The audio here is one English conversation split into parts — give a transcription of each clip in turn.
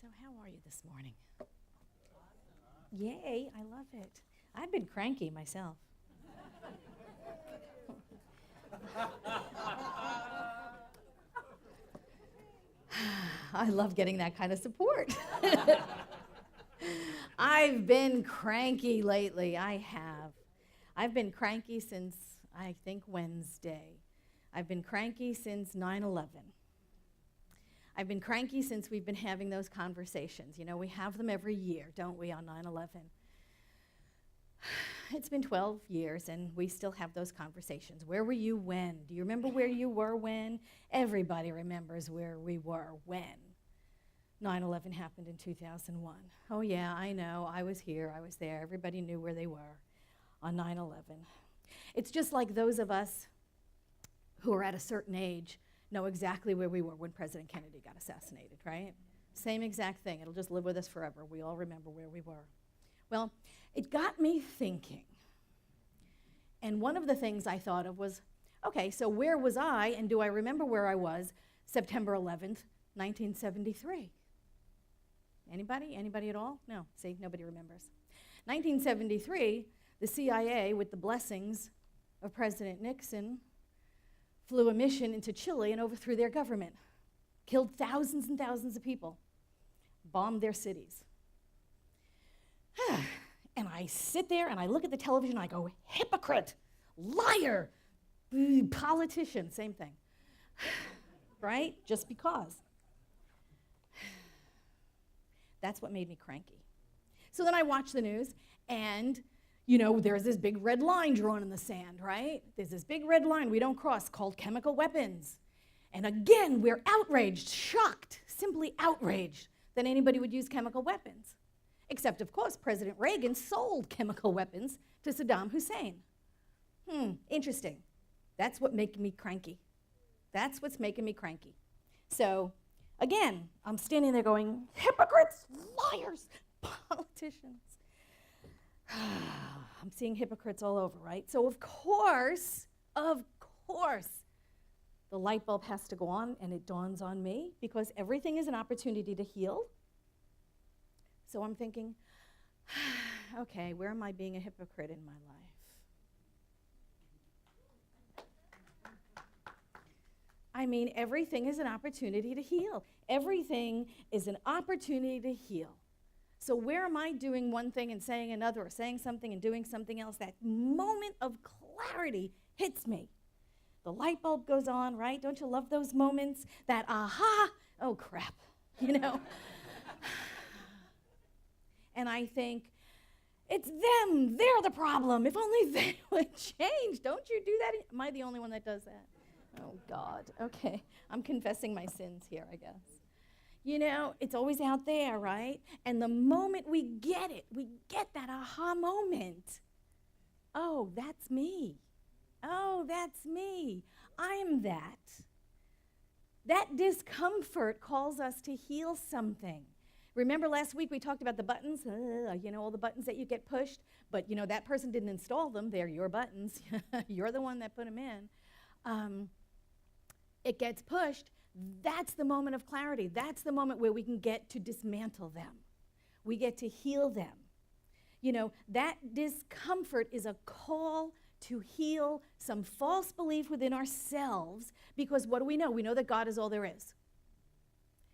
So how are you this morning? Yay, I love it. I've been cranky myself. I love getting that kind of support. I've been cranky lately. I have. I've been cranky since, I think, Wednesday. I've been cranky since 9/11. I've been cranky since we've been having those conversations. You know, we have them every year, don't we, on 9/11? It's been 12 years, and we still have those conversations. Where were you when? Do you remember where you were when? Everybody remembers where we were when 9/11 happened in 2001. Oh, yeah, I know. I was here. I was there. Everybody knew where they were on 9/11. It's just like those of us who are at a certain age know exactly where we were when President Kennedy got assassinated, right? Same exact thing. It'll just live with us forever. We all remember where we were. Well, it got me thinking. And one of the things I thought of was, okay, so where was I, and do I remember where I was September 11th, 1973? Anybody? Anybody at all? No. See, nobody remembers. 1973, the CIA, with the blessings of President Nixon, flew a mission into Chile and overthrew their government, killed thousands and thousands of people, bombed their cities. And I sit there and I look at the television and I go, hypocrite, liar, politician, same thing. Right? Just because. That's what made me cranky. So then I watch the news and, you know, there's this big red line drawn in the sand, right? There's this big red line we don't cross called chemical weapons. And again, we're outraged, shocked, simply outraged that anybody would use chemical weapons. Except, of course, President Reagan sold chemical weapons to Saddam Hussein. Interesting. That's what makes me cranky. That's what's making me cranky. So, again, I'm standing there going, hypocrites, liars, politicians. I'm seeing hypocrites all over, right? So, of course, the light bulb has to go on, and it dawns on me, because everything is an opportunity to heal. So I'm thinking, okay, where am I being a hypocrite in my life? I mean, everything is an opportunity to heal. Everything is an opportunity to heal. So where am I doing one thing and saying another, or saying something and doing something else? That moment of clarity hits me. The light bulb goes on, right? Don't you love those moments? That aha, oh crap, you know? And I think, it's them, they're the problem. If only they would change. Don't you do that? Am I the only one that does that? Oh, God. Okay, I'm confessing my sins here, I guess. You know, it's always out there, right? And the moment we get it, we get that aha moment. Oh, that's me. Oh, that's me. I'm that. That discomfort calls us to heal something. Remember last week we talked about the buttons, you know, all the buttons that you get pushed, but, you know, that person didn't install them. They're your buttons. You're the one that put them in. It gets pushed. That's the moment of clarity. That's the moment where we can get to dismantle them. We get to heal them. You know, that discomfort is a call to heal some false belief within ourselves, because what do we know? We know that God is all there is.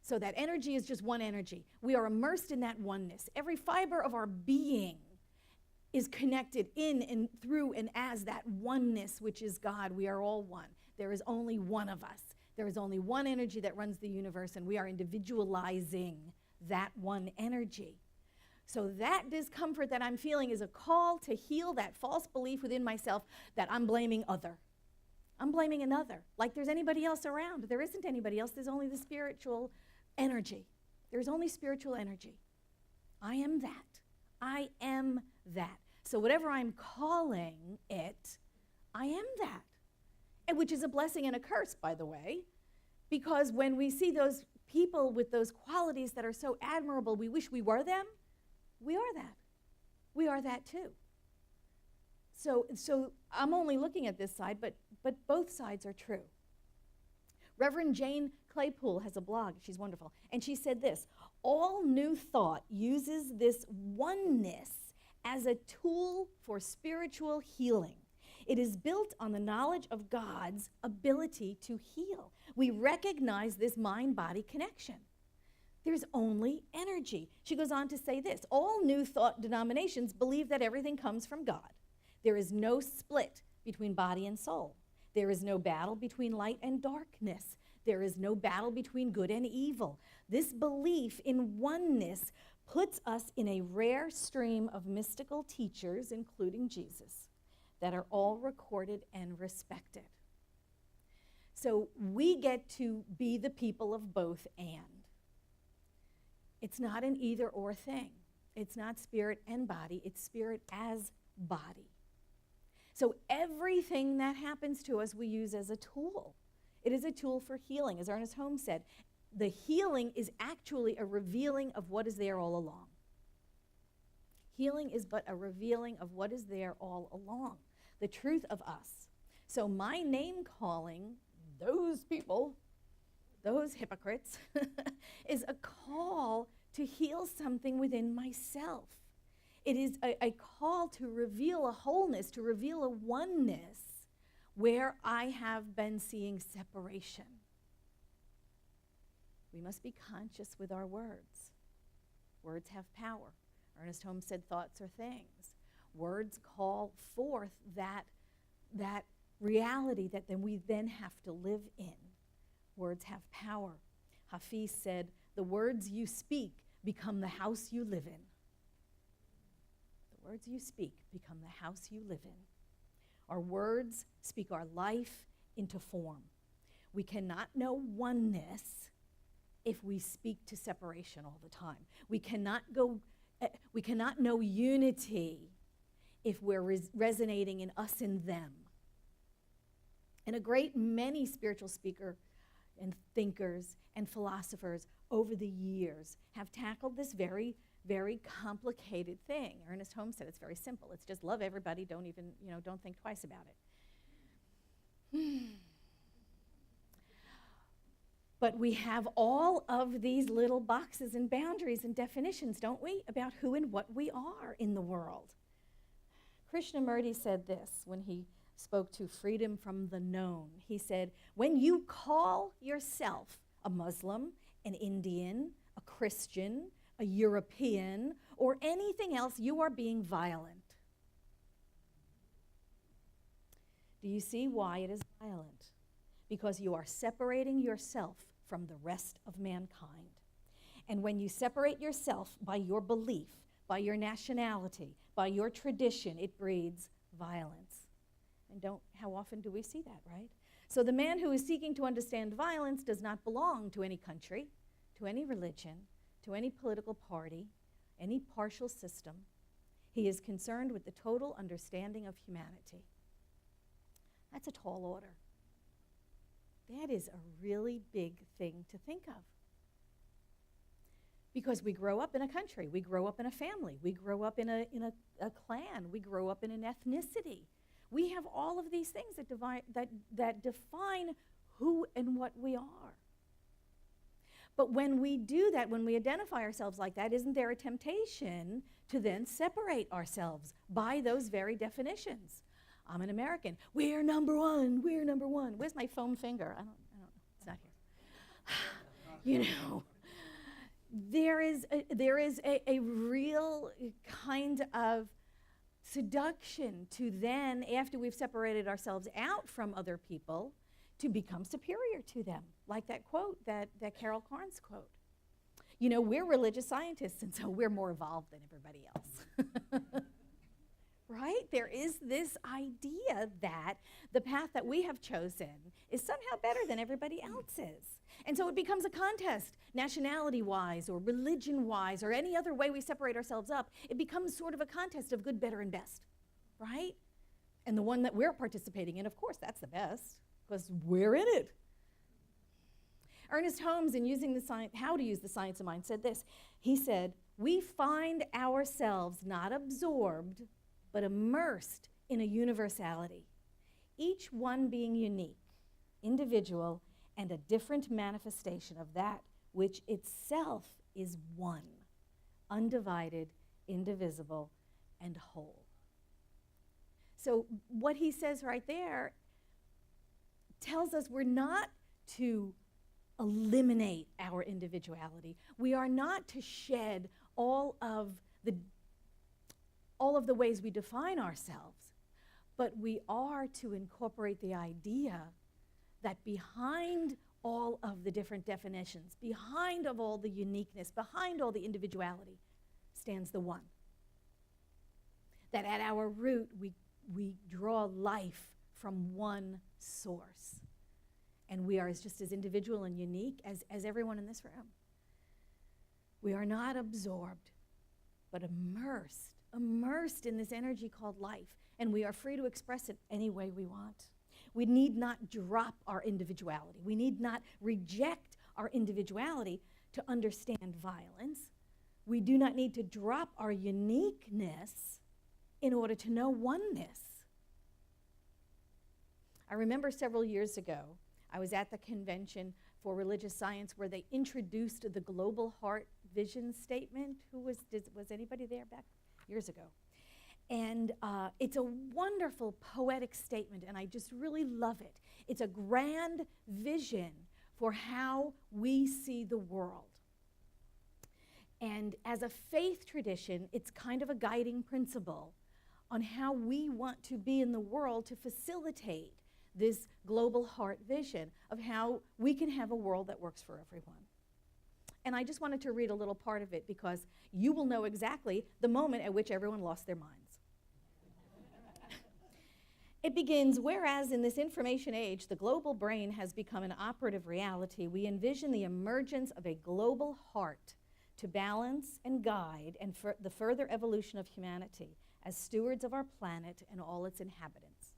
So that energy is just one energy. We are immersed in that oneness. Every fiber of our being is connected in and through and as that oneness, which is God. We are all one. There is only one of us. There is only one energy that runs the universe, and we are individualizing that one energy. So that discomfort that I'm feeling is a call to heal that false belief within myself that I'm blaming other. I'm blaming another. Like there's anybody else around. There isn't anybody else. There's only the spiritual energy. There's only spiritual energy. I am that. I am that. So whatever I'm calling it, I am that. And which is a blessing and a curse, by the way, because when we see those people with those qualities that are so admirable, we wish we were them. We are that. We are that too. So I'm only looking at this side, but both sides are true. Reverend Jane Claypool has a blog. She's wonderful. And she said this: All new thought uses this oneness as a tool for spiritual healing. It is built on the knowledge of God's ability to heal. We recognize this mind-body connection. There's only energy. She goes on to say this: all new thought denominations believe that everything comes from God. There is no split between body and soul. There is no battle between light and darkness. There is no battle between good and evil. This belief in oneness puts us in a rare stream of mystical teachers, including Jesus, that are all recorded and respected. So we get to be the people of both and. It's not an either or thing. It's not spirit and body, it's spirit as body. So everything that happens to us we use as a tool. It is a tool for healing. As Ernest Holmes said, the healing is actually a revealing of what is there all along. Healing is but a revealing of what is there all along, the truth of us. So my name calling, those people, those hypocrites, is a call to heal something within myself. It is a call to reveal a wholeness, to reveal a oneness where I have been seeing separation. We must be conscious with our words. Words have power. Ernest Holmes said thoughts are things. Words call forth that reality that we then have to live in. Words have power. Hafiz said, the words you speak become the house you live in. The words you speak become the house you live in. Our words speak our life into form. We cannot know oneness if we speak to separation all the time. We cannot know unity if we're resonating in us and them. And a great many spiritual speakers and thinkers and philosophers over the years have tackled this very, very complicated thing. Ernest Holmes said it's very simple. It's just love everybody, don't think twice about it. But we have all of these little boxes and boundaries and definitions, don't we, about who and what we are in the world. Krishnamurti said this when he spoke to freedom from the known. He said, when you call yourself a Muslim, an Indian, a Christian, a European, or anything else, you are being violent. Do you see why it is violent? Because you are separating yourself from the rest of mankind. And when you separate yourself by your belief, by your nationality, by your tradition, it breeds violence. And how often do we see that, right? So the man who is seeking to understand violence does not belong to any country, to any religion, to any political party, any partial system. He is concerned with the total understanding of humanity. That's a tall order. That is a really big thing to think of. Because we grow up in a country, we grow up in a family, we grow up in a clan, we grow up in an ethnicity. We have all of these things that define who and what we are. But when we do that, when we identify ourselves like that, isn't there a temptation to then separate ourselves by those very definitions? I'm an American. We're number one. We're number one. Where's my foam finger? I don't know. It's not here. There is a real kind of seduction to then, after we've separated ourselves out from other people, to become superior to them, like that quote, that Carol Carnes quote. We're religious scientists, and so we're more evolved than everybody else. Right? There is this idea that the path that we have chosen is somehow better than everybody else's. And so it becomes a contest, nationality-wise or religion-wise or any other way we separate ourselves up. It becomes sort of a contest of good, better, and best, right? And the one that we're participating in, of course, that's the best, because we're in it. Ernest Holmes, in using how to use the science of mind, said this. He said, we find ourselves not absorbed, but immersed in a universality, each one being unique, individual, and a different manifestation of that which itself is one, undivided, indivisible, and whole. So what he says right there tells us we're not to eliminate our individuality. We are not to shed all of the ways we define ourselves, but we are to incorporate the idea that behind all of the different definitions, behind of all the uniqueness, behind all the individuality, stands the one. That at our root, we draw life from one source. And we are just as individual and unique as everyone in this room. We are not absorbed, but immersed in this energy called life. And we are free to express it any way we want. We need not drop our individuality. We need not reject our individuality to understand violence. We do not need to drop our uniqueness in order to know oneness. I remember several years ago, I was at the convention for religious science where they introduced the Global Heart Vision Statement. Was anybody there back years ago? And it's a wonderful poetic statement, and I just really love it. It's a grand vision for how we see the world. And as a faith tradition, it's kind of a guiding principle on how we want to be in the world to facilitate this global heart vision of how we can have a world that works for everyone. And I just wanted to read a little part of it because you will know exactly the moment at which everyone lost their minds. It begins, whereas in this information age, the global brain has become an operative reality, we envision the emergence of a global heart to balance and guide the further evolution of humanity as stewards of our planet and all its inhabitants.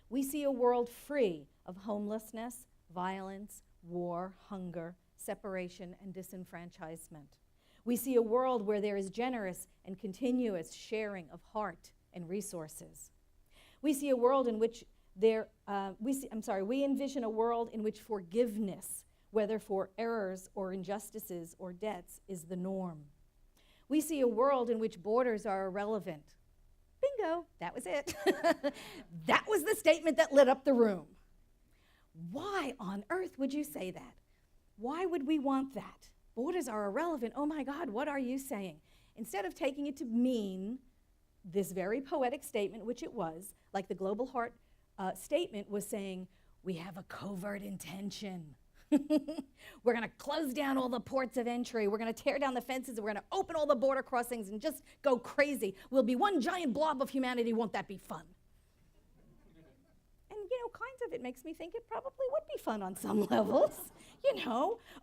We see a world free of homelessness, violence, war, hunger, separation, and disenfranchisement. We see a world where there is generous and continuous sharing of heart and resources. We see a world in which we envision a world in which forgiveness, whether for errors or injustices or debts, is the norm. We see a world in which borders are irrelevant. Bingo, that was it. That was the statement that lit up the room. Why on earth would you say that? Why would we want that? Borders are irrelevant. Oh my God, what are you saying? Instead of taking it to mean this very poetic statement, which it was, like the Global Heart statement was saying, we have a covert intention. We're going to close down all the ports of entry. We're going to tear down the fences. We're going to open all the border crossings and just go crazy. We'll be one giant blob of humanity. Won't that be fun? And, kinds of it makes me think it probably would be fun on some levels.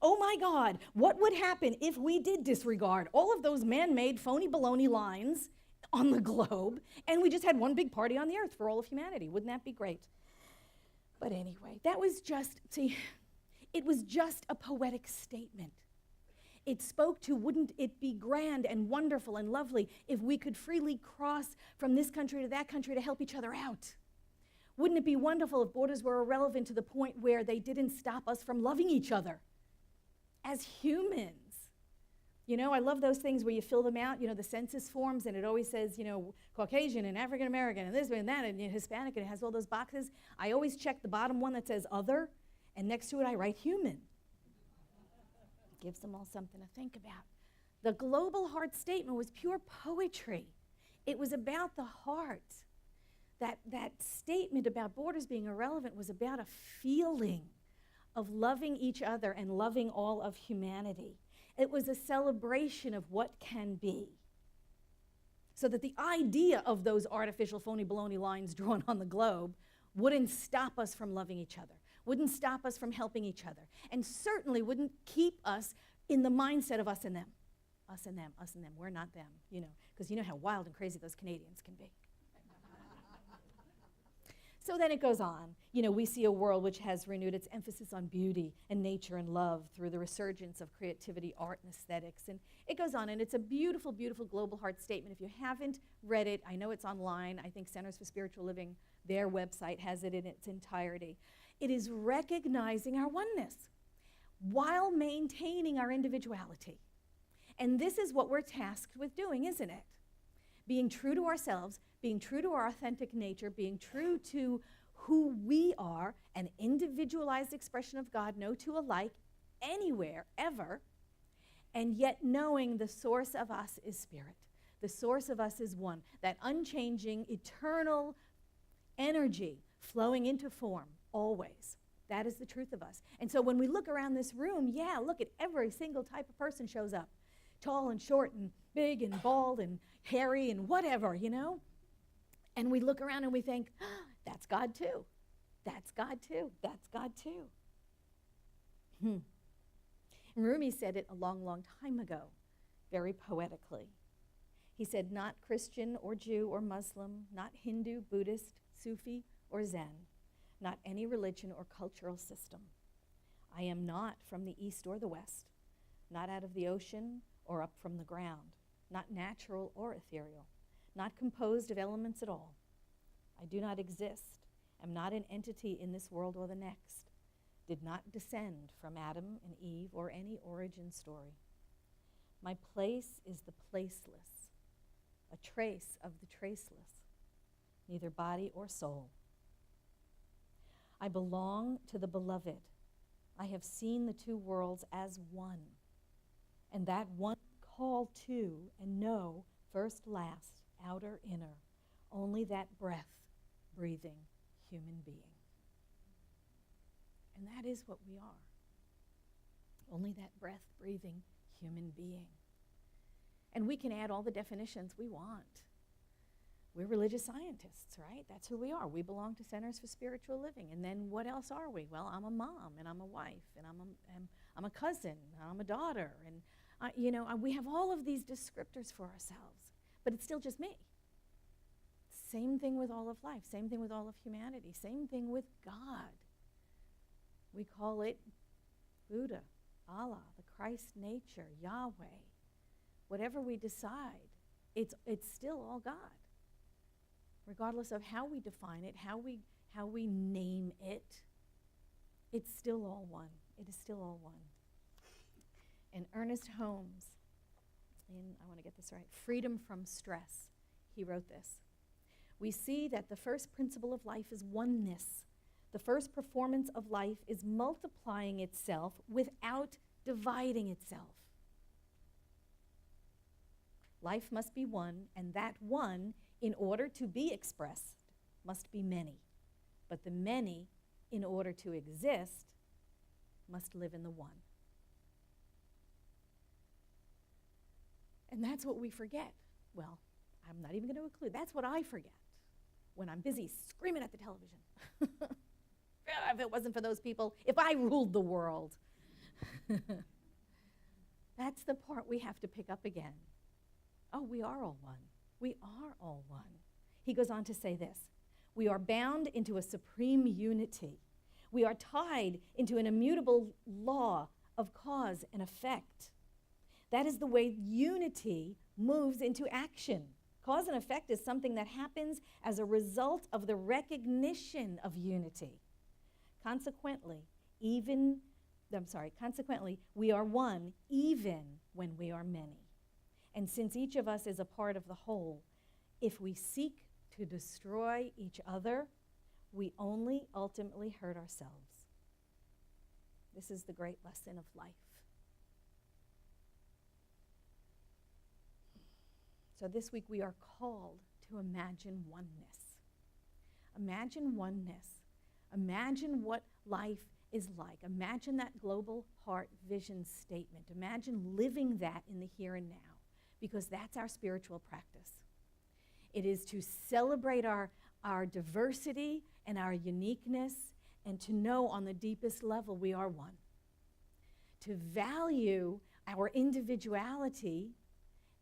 Oh my God, what would happen if we did disregard all of those man-made phony baloney lines on the globe and we just had one big party on the earth for all of humanity? Wouldn't that be great? But anyway, it was just a poetic statement. It spoke to, wouldn't it be grand and wonderful and lovely if we could freely cross from this country to that country to help each other out? Wouldn't it be wonderful if borders were irrelevant to the point where they didn't stop us from loving each other as humans? I love those things where you fill them out, the census forms, and it always says, Caucasian and African American and this and that and Hispanic, and it has all those boxes. I always check the bottom one that says other, and next to it I write human. It gives them all something to think about. The Global Heart Statement was pure poetry. It was about the heart. That statement about borders being irrelevant was about a feeling of loving each other and loving all of humanity. It was a celebration of what can be. So that the idea of those artificial phony baloney lines drawn on the globe wouldn't stop us from loving each other, wouldn't stop us from helping each other, and certainly wouldn't keep us in the mindset of us and them. Us and them, us and them. We're not them, because you know how wild and crazy those Canadians can be. So then it goes on. We see a world which has renewed its emphasis on beauty and nature and love through the resurgence of creativity, art, and aesthetics. And it goes on, and it's a beautiful, beautiful Global Heart Statement. If you haven't read it, I know it's online. I think Centers for Spiritual Living, their website has it in its entirety. It is recognizing our oneness while maintaining our individuality. And this is what we're tasked with doing, isn't it? Being true to ourselves, being true to our authentic nature, being true to who we are, an individualized expression of God, no two alike, anywhere, ever, and yet knowing the source of us is spirit. The source of us is one, that unchanging, eternal energy flowing into form, always. That is the truth of us. And so when we look around this room, yeah, look at every single type of person shows up. Tall and short and big and bald and hairy and whatever, you know? And we look around and we think, oh, that's God too. That's God too. That's God too. Rumi said it a long, long time ago, very poetically. He said, not Christian or Jew or Muslim, not Hindu, Buddhist, Sufi, or Zen, not any religion or cultural system. I am not from the east or the west, not out of the ocean or up from the ground, not natural or ethereal, not composed of elements at all. I do not exist, am not an entity in this world or the next, did not descend from Adam and Eve or any origin story. My place is the placeless, a trace of the traceless, neither body or soul. I belong to the beloved. I have seen the two worlds as one, and that one call to and know, first, last, outer, inner, only that breath-breathing human being. And that is what we are. Only that breath-breathing human being. And we can add all the definitions we want. We're religious scientists, right? That's who we are. We belong to Centers for Spiritual Living. And then what else are we? Well, I'm a mom, and I'm a wife, and I'm a cousin, and I'm a daughter. And, we have all of these descriptors for ourselves. But it's still just me. Same thing with all of life. Same thing with all of humanity. Same thing with God. We call it Buddha, Allah, the Christ nature, Yahweh. Whatever we decide, it's still all God. Regardless of how we define it, how we name it, it's still all one. It is still all one. And Ernest Holmes, I want to get this right, Freedom from Stress, he wrote this. We see that the first principle of life is oneness. The first performance of life is multiplying itself without dividing itself. Life must be one, and that one, in order to be expressed, must be many. But the many, in order to exist, must live in the one. And that's what we forget. Well, I'm not even going to include. That's what I forget when I'm busy screaming at the television. If it wasn't for those people, if I ruled the world. That's the part we have to pick up again. Oh, we are all one. We are all one. He goes on to say this. We are bound into a supreme unity. We are tied into an immutable law of cause and effect. That is the way unity moves into action. Cause and effect is something that happens as a result of the recognition of unity. Consequently, we are one even when we are many. And since each of us is a part of the whole, if we seek to destroy each other, we only ultimately hurt ourselves. This is the great lesson of life. So this week we are called to imagine oneness. Imagine oneness. Imagine what life is like. Imagine that global heart vision statement. Imagine living that in the here and now, because that's our spiritual practice. It is to celebrate our diversity and our uniqueness, and to know on the deepest level we are one. To value our individuality,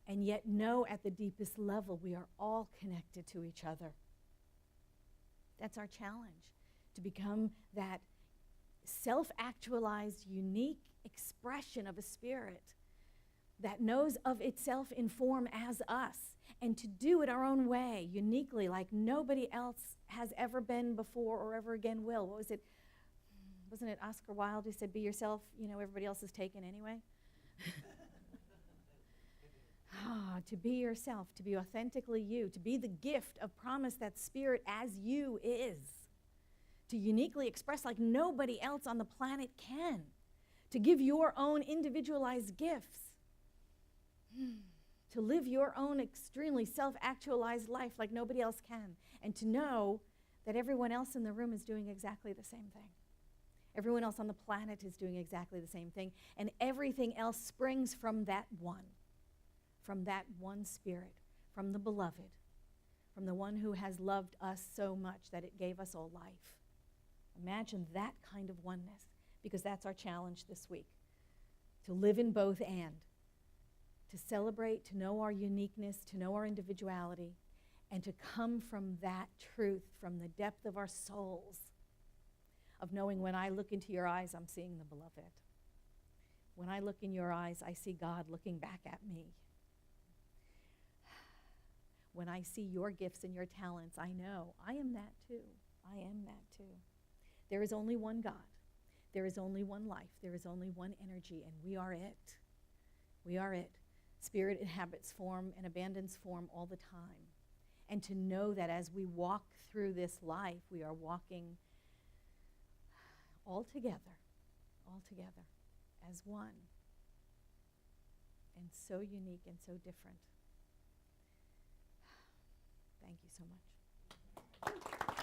and yet know at the deepest level we are all connected to each other. That's our challenge, to become that self-actualized, unique expression of a spirit that knows of itself in form as us, and to do it our own way, uniquely, like nobody else has ever been before or ever again will. What was it? Wasn't it Oscar Wilde who said, be yourself, everybody else is taken anyway? to be yourself, to be authentically you, to be the gift of promise that Spirit as you is, to uniquely express like nobody else on the planet can, to give your own individualized gifts, to live your own extremely self-actualized life like nobody else can, and to know that everyone else in the room is doing exactly the same thing. Everyone else on the planet is doing exactly the same thing, and everything else springs from that one Spirit, from the beloved, from the one who has loved us so much that it gave us all life. Imagine that kind of oneness, because that's our challenge this week, to live in both and, to celebrate, to know our uniqueness, to know our individuality, and to come from that truth, from the depth of our souls, of knowing when I look into your eyes, I'm seeing the beloved. When I look in your eyes, I see God looking back at me. When I see your gifts and your talents, I know I am that too. I am that too. There is only one God. There is only one life. There is only one energy, and we are it. We are it. Spirit inhabits form and abandons form all the time. And to know that as we walk through this life, we are walking all together, as one, and so unique and so different. Thank you so much.